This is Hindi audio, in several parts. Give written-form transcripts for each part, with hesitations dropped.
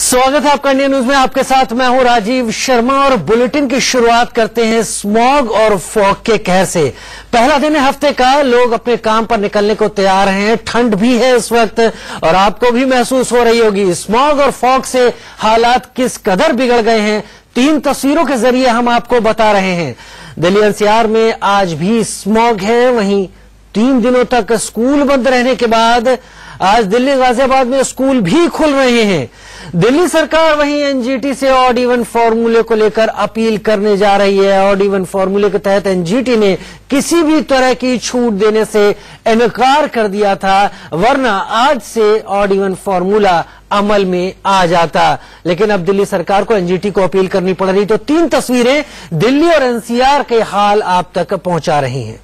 स्वागत है आपका इंडिया न्यूज में। आपके साथ मैं हूं राजीव शर्मा और बुलेटिन की शुरुआत करते हैं स्मॉग और फॉग के कहर से। पहला दिन है हफ्ते का, लोग अपने काम पर निकलने को तैयार हैं। ठंड भी है इस वक्त और आपको भी महसूस हो रही होगी। स्मॉग और फॉग से हालात किस कदर बिगड़ गए हैं, 3 तस्वीरों के जरिए हम आपको बता रहे हैं। दिल्ली एनसीआर में आज भी स्मॉग है। वहीं 3 दिनों तक स्कूल बंद रहने के बाद आज दिल्ली गाजियाबाद में स्कूल भी खुल रहे हैं। दिल्ली सरकार वहीं एनजीटी से ऑड इवन फॉर्मूले को लेकर अपील करने जा रही है। ऑड इवन फॉर्मूले के तहत एनजीटी ने किसी भी तरह की छूट देने से इनकार कर दिया था, वरना आज से ऑड इवन फॉर्मूला अमल में आ जाता। लेकिन अब दिल्ली सरकार को एनजीटी को अपील करनी पड़ रही। तो 3 तस्वीरें दिल्ली और एनसीआर के हाल आप तक पहुंचा रही हैं।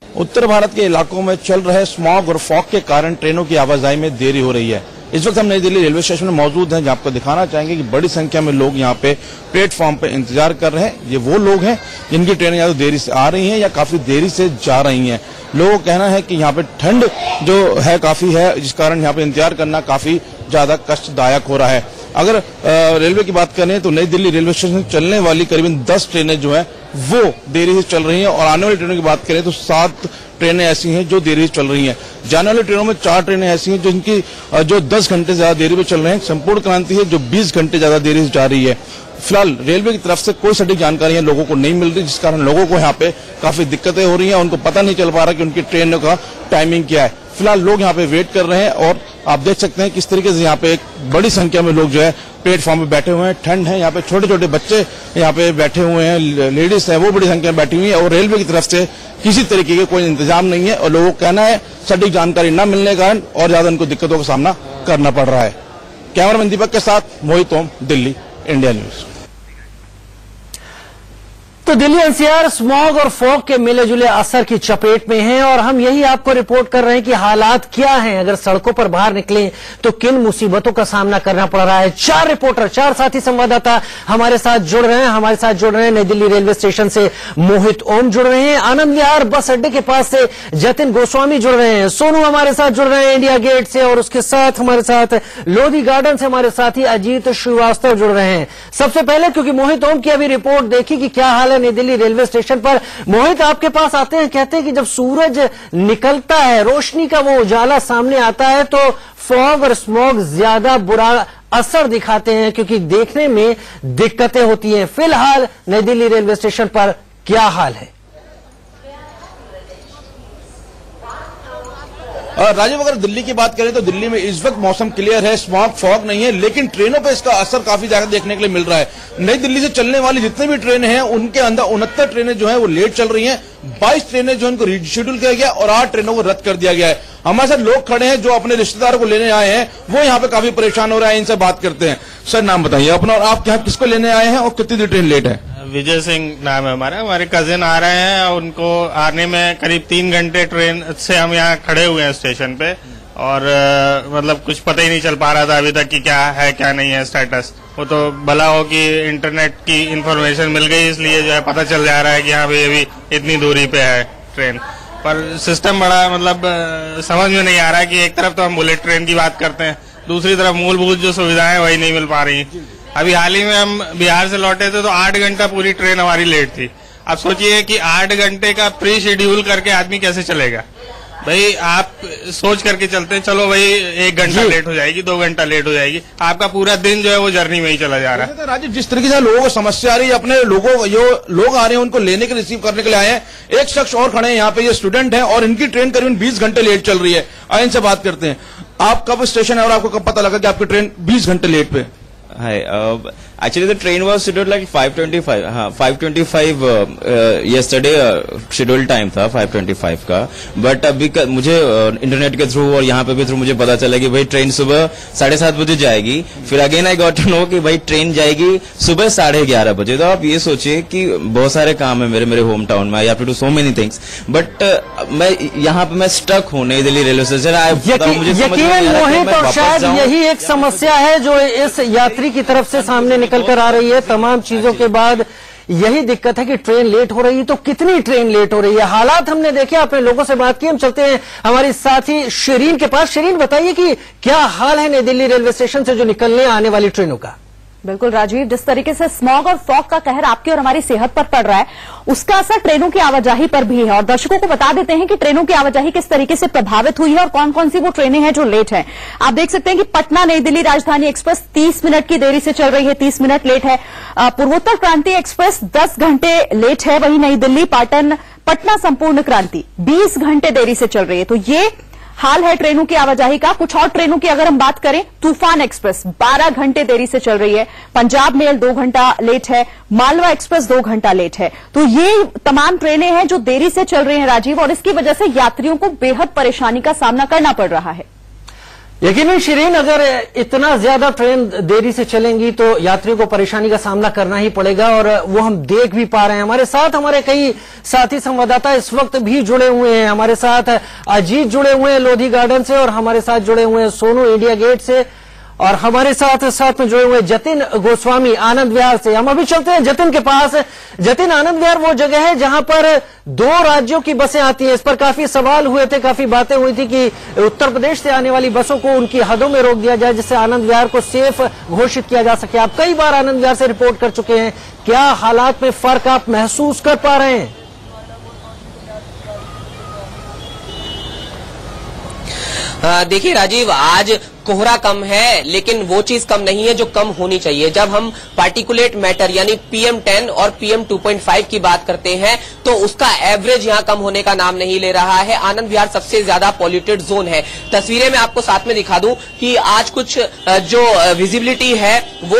उत्तर भारत के इलाकों में चल रहे स्मॉग और फॉग के कारण ट्रेनों की आवाजाही में देरी हो रही है। इस वक्त हम नई दिल्ली रेलवे स्टेशन में मौजूद हैं, जहां आपको दिखाना चाहेंगे कि बड़ी संख्या में लोग यहां पे प्लेटफॉर्म पे इंतजार कर रहे हैं। ये वो लोग हैं जिनकी ट्रेनें या तो देरी से आ रही हैं या काफी देरी से जा रही हैं। लोगों का कहना है कि यहाँ पे ठंड जो है काफी है, जिस कारण यहाँ पे इंतजार करना काफी ज्यादा कष्टदायक हो रहा है। अगर रेलवे की बात करें तो नई दिल्ली रेलवे स्टेशन से चलने वाली करीबन 10 ट्रेनें जो है वो देरी से चल रही हैं और आने वाली ट्रेनों की बात करें तो 7 ट्रेनें ऐसी हैं जो देरी से चल रही हैं। जाने वाली ट्रेनों में 4 ट्रेनें ऐसी हैं जिनकी जो 10 घंटे ज्यादा देरी में चल रहे हैं। संपूर्ण क्रांति है जो 20 घंटे ज्यादा देरी से जा रही है। फिलहाल रेलवे की तरफ से कोई सटीक जानकारी लोगों को नहीं मिल रही, जिस कारण लोगों को यहाँ पे काफी दिक्कतें हो रही हैं। उनको पता नहीं चल पा रहा कि उनकी ट्रेनों का टाइमिंग क्या है। फिलहाल लोग यहाँ पे वेट कर रहे हैं और आप देख सकते हैं किस तरीके से यहाँ पे एक बड़ी संख्या में लोग जो है प्लेटफॉर्म पे बैठे हुए हैं। ठंड है, यहाँ पे छोटे छोटे बच्चे यहाँ पे बैठे हुए हैं, लेडीज है वो बड़ी संख्या में बैठी हुई है और रेलवे की तरफ से किसी तरीके के कोई इंतजाम नहीं है और लोगों का कहना है सटीक जानकारी न मिलने के कारण और ज्यादा उनको दिक्कतों का सामना करना पड़ रहा है। कैमरामैन दीपक के साथ मोहित ओम, दिल्ली, इंडिया न्यूज। तो दिल्ली एनसीआर स्मॉग और फॉग के मिले जुले असर की चपेट में है और हम यही आपको रिपोर्ट कर रहे हैं कि हालात क्या हैं। अगर सड़कों पर बाहर निकलें तो किन मुसीबतों का सामना करना पड़ रहा है। 4 रिपोर्टर, 4 साथी संवाददाता हमारे साथ जुड़ रहे हैं। हमारे साथ जुड़ रहे हैं नई दिल्ली रेलवे स्टेशन से मोहित ओम जुड़ रहे हैं, आनंद विहार बस अड्डे के पास से जतिन गोस्वामी जुड़ रहे हैं, सोनू हमारे साथ जुड़ रहे हैं इंडिया गेट से और उसके साथ हमारे साथ लोधी गार्डन से हमारे साथी अजीत श्रीवास्तव जुड़ रहे हैं। सबसे पहले क्योंकि मोहित ओम की अभी रिपोर्ट देखी कि क्या हाल है नई दिल्ली रेलवे स्टेशन पर। मोहित, आपके पास आते हैं, कहते हैं कि जब सूरज निकलता है, रोशनी का वो उजाला सामने आता है तो फॉग और स्मॉग ज्यादा बुरा असर दिखाते हैं क्योंकि देखने में दिक्कतें होती हैं। फिलहाल नई दिल्ली रेलवे स्टेशन पर क्या हाल है? राजीव, अगर दिल्ली की बात करें तो दिल्ली में इस वक्त मौसम क्लियर है, स्मॉग फॉग नहीं है, लेकिन ट्रेनों पे इसका असर काफी ज्यादा देखने के लिए मिल रहा है। नई दिल्ली से चलने वाली जितनी भी ट्रेनें हैं उनके अंदर 69 ट्रेनें जो हैं वो लेट चल रही हैं। 22 ट्रेनें जो उनको रीशेड्यूल किया गया और 8 ट्रेनों को रद्द कर दिया गया है। हमारे साथ लोग खड़े हैं जो अपने रिश्तेदारों को लेने आए हैं, वो यहाँ पे काफी परेशान हो रहे हैं। इनसे बात करते हैं। सर, नाम बताइए अपना और आप यहाँ किसको लेने आए हैं और कितनी देर ट्रेन लेट है? विजय सिंह नाम है हमारे कजिन आ रहे हैं। उनको आने में करीब 3 घंटे ट्रेन से हम यहाँ खड़े हुए हैं स्टेशन पे और मतलब कुछ पता ही नहीं चल पा रहा था अभी तक कि क्या है क्या नहीं है स्टेटस। वो तो भला हो कि इंटरनेट की इंफॉर्मेशन मिल गई, इसलिए जो है पता चल जा रहा है कि हाँ भाई अभी इतनी दूरी पे है ट्रेन। पर सिस्टम बड़ा मतलब समझ में नहीं आ रहा है कि एक तरफ तो हम बुलेट ट्रेन की बात करते हैं, दूसरी तरफ मूलभूत जो सुविधाएं वही नहीं मिल पा रही। अभी हाल ही में हम बिहार से लौटे थे तो 8 घंटा पूरी ट्रेन हमारी लेट थी। अब सोचिए कि 8 घंटे का प्री शेड्यूल करके आदमी कैसे चलेगा। भाई आप सोच करके चलते हैं, चलो भाई 1 घंटा लेट हो जाएगी, 2 घंटा लेट हो जाएगी, आपका पूरा दिन जो है वो जर्नी में ही चला जा रहा है। राजीव, जिस तरीके से लोगों को समस्या आ रही है, अपने लोगों जो लोग आ रहे हैं उनको लेने के रिसीव करने के लिए आए हैं। एक शख्स और खड़े हैं यहाँ पे, ये स्टूडेंट है और इनकी ट्रेन करीबन 20 घंटे लेट चल रही है। आइए इनसे बात करते हैं। आप कब स्टेशन है और आपको कब पता लगा कि आपकी ट्रेन 20 घंटे लेट पे? Hi. Actually, the train was scheduled like 5:25. हाँ, 5:25 yesterday scheduled time था 5:25 का. But अभी मुझे इंटरनेट के थ्रू और यहाँ पे भी थ्रू मुझे पता चला कि भाई ट्रेन सुबह 7:30 बजे जाएगी। फिर again I got to know कि भाई ट्रेन जाएगी सुबह 11:30 बजे। तो आप ये सोचिए कि बहुत सारे काम है मेरे होम टाउन में, I have to do so many things. But मैं यहाँ पे मैं स्टक हूँ नई दिल्ली रेलवे स्टेशन। यकीन मोहित, और शायद यही एक समस्या है जो इस यात्री की तरफ से सामने निकल कर आ रही है। तमाम चीजों के बाद यही दिक्कत है कि ट्रेन लेट हो रही है, तो कितनी ट्रेन लेट हो रही है। हालात हमने देखे, अपने लोगों से बात की। हम चलते हैं हमारी साथी शिरीन के पास। शिरीन, बताइए कि क्या हाल है नई दिल्ली रेलवे स्टेशन से जो निकलने आने वाली ट्रेनों का। बिल्कुल राजीव, जिस तरीके से स्मॉग और फॉग का कहर आपकी और हमारी सेहत पर पड़ रहा है, उसका असर ट्रेनों की आवाजाही पर भी है। और दर्शकों को बता देते हैं कि ट्रेनों की आवाजाही किस तरीके से प्रभावित हुई है और कौन कौन सी वो ट्रेनें हैं जो लेट हैं। आप देख सकते हैं कि पटना नई दिल्ली राजधानी एक्सप्रेस 30 मिनट की देरी से चल रही है, 30 मिनट लेट है। पूर्वोत्तर क्रांति एक्सप्रेस 10 घंटे लेट है। वहीं नई दिल्ली पाटन पटना संपूर्ण क्रांति 20 घंटे देरी से चल रही है। तो ये हाल है ट्रेनों की आवाजाही का। कुछ और ट्रेनों की अगर हम बात करें, तूफान एक्सप्रेस 12 घंटे देरी से चल रही है। पंजाब मेल 2 घंटा लेट है। मालवा एक्सप्रेस 2 घंटा लेट है। तो ये तमाम ट्रेनें हैं जो देरी से चल रही हैं राजीव, और इसकी वजह से यात्रियों को बेहद परेशानी का सामना करना पड़ रहा है। यकीनन शिरीन, अगर इतना ज्यादा ट्रेन देरी से चलेंगी तो यात्रियों को परेशानी का सामना करना ही पड़ेगा, और वो हम देख भी पा रहे हैं। हमारे साथ हमारे कई साथी संवाददाता इस वक्त भी जुड़े हुए हैं। हमारे साथ अजीत जुड़े हुए हैं लोधी गार्डन से, और हमारे साथ जुड़े हुए हैं सोनू इंडिया गेट से, और हमारे साथ में जुड़े हुए जतिन गोस्वामी आनंद विहार से। हम अभी चलते हैं जतिन के पास। जतिन, आनंद विहार वो जगह है जहां पर 2 राज्यों की बसें आती हैं। इस पर काफी सवाल हुए थे, काफी बातें हुई थी कि उत्तर प्रदेश से आने वाली बसों को उनकी हदों में रोक दिया जाए, जिससे आनंद विहार को सेफ घोषित किया जा सके। आप कई बार आनंद विहार से रिपोर्ट कर चुके हैं, क्या हालात में फर्क आप महसूस कर पा रहे हैं? देखिए राजीव, आज कोहरा कम है, लेकिन वो चीज कम नहीं है जो कम होनी चाहिए। जब हम पार्टिकुलेट मैटर यानी PM10 और PM 2.5 की बात करते हैं तो उसका एवरेज यहाँ कम होने का नाम नहीं ले रहा है। आनंद विहार सबसे ज्यादा पॉल्यूटेड जोन है। तस्वीरें मैं आपको साथ में दिखा दूं कि आज कुछ जो विजिबिलिटी है वो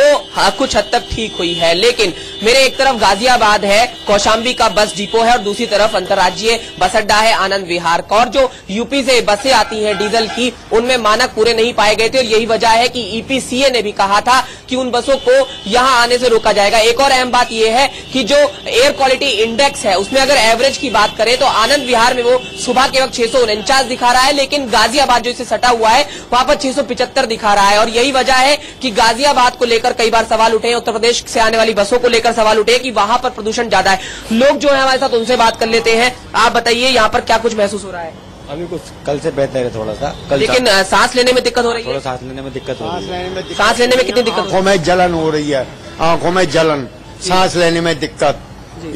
कुछ हद तक ठीक हुई है, लेकिन मेरे एक तरफ गाजियाबाद है, कौशाम्बी का बस डिपो है, और दूसरी तरफ अंतर्राज्यीय बस अड्डा है आनंद विहार का। और जो यूपी से बसें आती हैं डीजल की, उनमें मानक पूरे नहीं पाए गए थे, और यही वजह है कि EPCA ने भी कहा था कि उन बसों को यहां आने से रोका जाएगा। एक और अहम बात यह है कि जो एयर क्वालिटी इंडेक्स है उसमें अगर एवरेज की बात करें तो आनंद विहार में वो सुबह के वक्त 649 दिखा रहा है, लेकिन गाजियाबाद जो इसे सटा हुआ है वहां पर 675 दिखा रहा है। और यही वजह है कि गाजियाबाद को लेकर कई बार सवाल उठे, उत्तर प्रदेश से आने वाली बसों को लेकर सवाल उठे कि वहां पर प्रदूषण ज्यादा है। लोग जो है हमारे साथ, उनसे बात कर लेते हैं। आप बताइए यहाँ पर क्या कुछ महसूस हो रहा है? अभी कुछ कल से बेहतर है थोड़ा सा, लेकिन सांस लेने में दिक्कत हो रही है। थोड़ा सांस लेने में दिक्कत हो रही है। सांस लेने में कितनी दिक्कत? आंखों में जलन हो रही है, आंखों में जलन, सांस लेने में दिक्कत,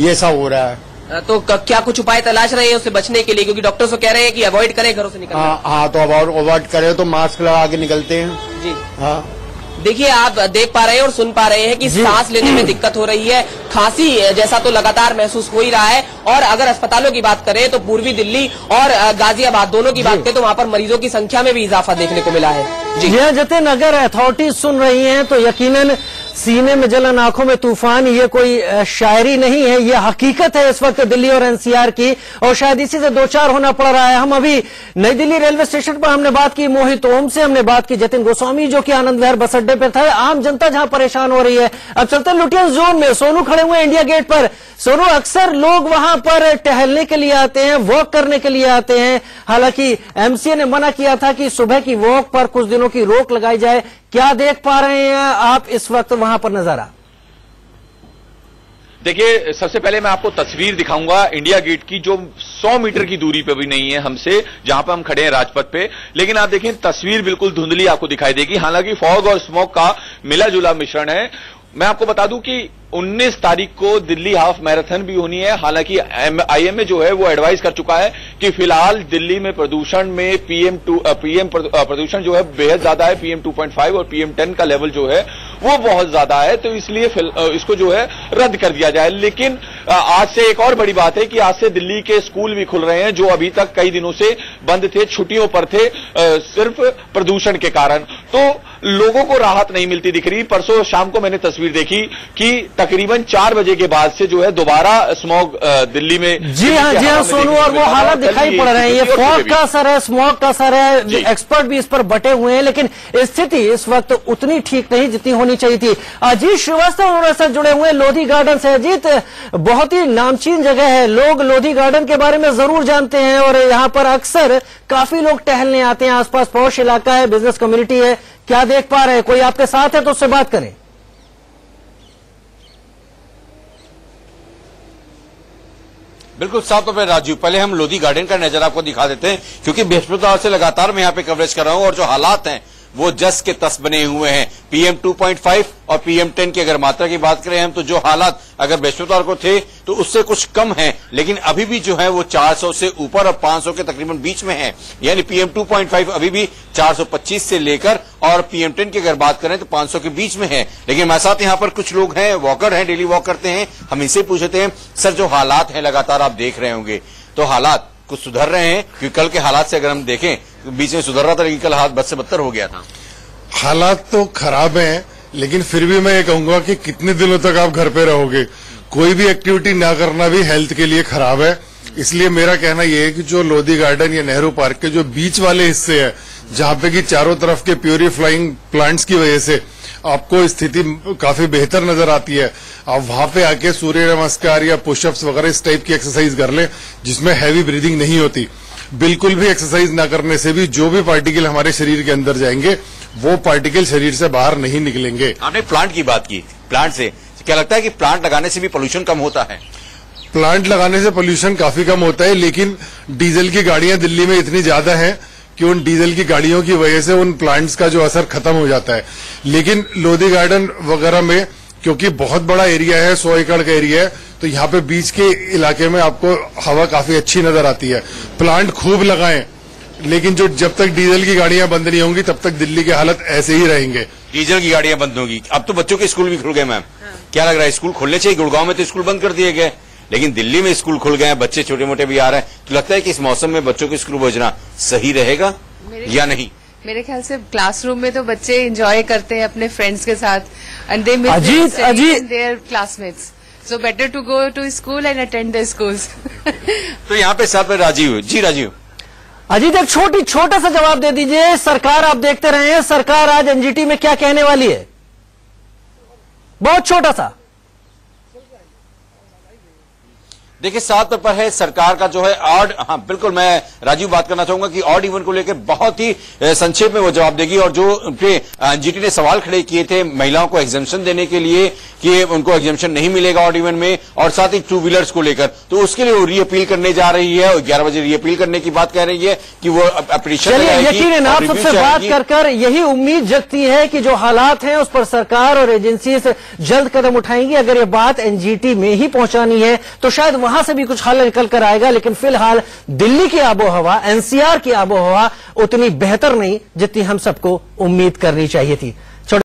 ये सब हो रहा है। तो क्या कुछ उपाय तलाश रहे हैं उससे बचने के लिए? क्योंकि डॉक्टर तो कह रहे हैं कि अवॉइड करें घरों से निकलना। हाँ, तो अवॉइड करें तो मास्क लगा के निकलते हैं जी। हाँ, देखिए, आप देख पा रहे हैं और सुन पा रहे हैं कि सांस लेने में दिक्कत हो रही है, खांसी जैसा तो लगातार महसूस हो ही रहा है। और अगर अस्पतालों की बात करें तो पूर्वी दिल्ली और गाजियाबाद दोनों की बात करें तो वहां पर मरीजों की संख्या में भी इजाफा देखने को मिला है। जी यह जतिन, अगर अथॉरिटीज सुन रही हैं तो यकीनन सीने में जलन, आंखों में तूफान, ये कोई शायरी नहीं है, ये हकीकत है इस वक्त दिल्ली और NCR की, और शायद इसी से दो चार होना पड़ रहा है। हम अभी नई दिल्ली रेलवे स्टेशन पर हमने बात की मोहित ओम से, हमने बात की जतिन गोस्वामी जो कि आनंद विहार बस अड्डे पर था। आम जनता जहां परेशान हो रही है। अब चलते हैं लुटियन जोन में। सोनू खड़े हुए इंडिया गेट पर। सोनू, अक्सर लोग वहां पर टहलने के लिए आते हैं, वॉक करने के लिए आते हैं। हालांकि MCA ने मना किया था कि सुबह की वॉक पर कुछ दिनों की रोक लगाई जाए। क्या देख पा रहे हैं आप इस वक्त वहां पर नजारा? देखिए, सबसे पहले मैं आपको तस्वीर दिखाऊंगा इंडिया गेट की, जो 100 मीटर की दूरी पे भी नहीं है हमसे, जहां पे हम खड़े हैं राजपथ पे। लेकिन आप देखें, तस्वीर बिल्कुल धुंधली आपको दिखाई देगी। हालांकि फॉग और स्मोक का मिला जुला मिश्रण है। मैं आपको बता दूं कि 19 तारीख को दिल्ली हाफ मैराथन भी होनी है। हालांकि IMA जो है वो एडवाइस कर चुका है कि फिलहाल दिल्ली में प्रदूषण में प्रदूषण जो है बेहद ज्यादा है। PM 2.5 और PM10 का लेवल जो है वो बहुत ज्यादा है, तो इसलिए इसको जो है रद्द कर दिया जाए। लेकिन आज से एक और बड़ी बात है कि आज से दिल्ली के स्कूल भी खुल रहे हैं, जो अभी तक कई दिनों से बंद थे, छुट्टियों पर थे, सिर्फ प्रदूषण के कारण। तो लोगों को राहत नहीं मिलती दिख रही। परसों शाम को मैंने तस्वीर देखी कि तकरीबन 4 बजे के बाद से जो है दोबारा स्मॉग दिल्ली में। जी हाँ सोनू, और वो हालात दिखाई पड़ रहे हैं। ये फॉग का असर है, स्मॉग का असर है। एक्सपर्ट भी इस पर बटे हुए हैं, लेकिन स्थिति इस वक्त उतनी ठीक नहीं जितनी होनी चाहिए थी। अजीत श्रीवास्तव हमारे साथ जुड़े हुए हैं लोधी गार्डन से। अजीत, बहुत ही नामचीन जगह है, लोग लोधी गार्डन के बारे में जरूर जानते हैं, और यहाँ पर अक्सर काफी लोग टहलने आते हैं। आसपास पॉश इलाका है, बिजनेस कम्युनिटी है। क्या देख पा रहे हैं? कोई आपके साथ है तो उससे बात करें। बिल्कुल साफ तौर पर राजीव, पहले हम लोधी गार्डन का नजर आपको दिखा देते हैं, क्योंकि बृहस्पतिवार से लगातार मैं यहाँ पे कवरेज कर रहा हूँ और जो हालात हैं वो जस के तस बने हुए हैं। PM 2.5 और PM 10 की अगर मात्रा की बात करें हम, तो जो हालात अगर बृहस्पतिवार को थे तो उससे कुछ कम है, लेकिन अभी भी जो है वो 400 से ऊपर और 500 के तकरीबन बीच में है। यानी PM 2.5 अभी भी 425 से लेकर और PM 10 की अगर बात करें तो 500 के बीच में है। लेकिन हमारे साथ यहाँ पर कुछ लोग हैं, वॉकर हैं, डेली वॉक करते हैं, हम इनसे पूछते हैं सर जो हालात हैं लगातार आप देख रहे होंगे, तो हालात कुछ सुधर रहे हैं? क्योंकि कल के हालात से अगर हम देखें तो बीच में सुधर रहा था, लेकिन कल हालात बद से बदतर हो गया था। हालात तो खराब हैं, लेकिन फिर भी मैं ये कहूंगा कि कितने दिनों तक आप घर पे रहोगे? कोई भी एक्टिविटी ना करना भी हेल्थ के लिए खराब है। इसलिए मेरा कहना यह है कि जो लोधी गार्डन या नेहरू पार्क के जो बीच वाले हिस्से हैं, जहां पे कि चारों तरफ के प्यूरिफाइंग प्लांट्स की वजह से आपको स्थिति काफी बेहतर नजर आती है, आप वहां पे आके सूर्य नमस्कार या पुशअप्स वगैरह इस टाइप की एक्सरसाइज कर लें जिसमें हैवी ब्रीदिंग नहीं होती। बिल्कुल भी एक्सरसाइज ना करने से भी जो भी पार्टिकल हमारे शरीर के अंदर जाएंगे वो पार्टिकल शरीर से बाहर नहीं निकलेंगे। आपने प्लांट की बात की, प्लांट से क्या लगता है कि प्लांट लगाने से भी पोल्यूशन कम होता है? प्लांट लगाने से पोल्यूशन काफी कम होता है, लेकिन डीजल की गाड़ियां दिल्ली में इतनी ज्यादा हैं कि उन डीजल की गाड़ियों की वजह से उन प्लांट्स का जो असर खत्म हो जाता है। लेकिन लोधी गार्डन वगैरह में क्योंकि बहुत बड़ा एरिया है, 100 एकड़ का एरिया है, तो यहाँ पे बीच के इलाके में आपको हवा काफी अच्छी नजर आती है। प्लांट खूब लगाएं, लेकिन जो जब तक डीजल की गाड़ियां बंद नहीं होंगी तब तक दिल्ली के हालत ऐसे ही रहेंगे। डीजल की गाड़ियां बंद होंगी, अब तो बच्चों के स्कूल भी खुल गए मैम, क्या लग रहा है स्कूल खोलने चाहिए? गुड़गांव में तो स्कूल बंद कर दिए गए, लेकिन दिल्ली में स्कूल खुल गए हैं, बच्चे छोटे मोटे भी आ रहे हैं, तो लगता है कि इस मौसम में बच्चों को स्कूल भेजना सही रहेगा या नहीं? मेरे ख्याल से क्लासरूम में तो बच्चे एंजॉय करते हैं अपने फ्रेंड्स के साथ and they miss their classmates, so better to go to school and attend the schools. तो यहाँ पे साथ में राजीव जी, राजीव अजीत एक छोटा सा जवाब दे दीजिए। सरकार आप देखते रहे हैं, सरकार आज एनजीटी में क्या कहने वाली है? बहुत छोटा सा। देखिए साफ तौर पर है सरकार का जो है ऑड, हाँ बिल्कुल मैं राजीव बात करना चाहूंगा कि ऑड इवन को लेकर बहुत ही संक्षेप में वो जवाब देगी। और जो एनजीटी ने सवाल खड़े किए थे महिलाओं को एग्जेम्पशन देने के लिए कि उनको एग्जेम्पशन नहीं मिलेगा ऑड इवन में, और साथ ही टू व्हीलर्स को लेकर, तो उसके लिए वो रीअपील करने जा रही है और 11 बजे रीअपील करने की बात कह रही है कि वो एप्लीकेशन। यकीनन आप सबसे बात कर यही उम्मीद जगती है कि जो हालात हैं उस पर सरकार और एजेंसी से जल्द कदम उठाएंगी। अगर ये बात एनजीटी में ही पहुंचानी है तो शायद वहां से भी कुछ हल निकल कर आएगा, लेकिन फिलहाल दिल्ली की आबोहवा, एनसीआर की आबोहवा उतनी बेहतर नहीं जितनी हम सबको उम्मीद करनी चाहिए थी।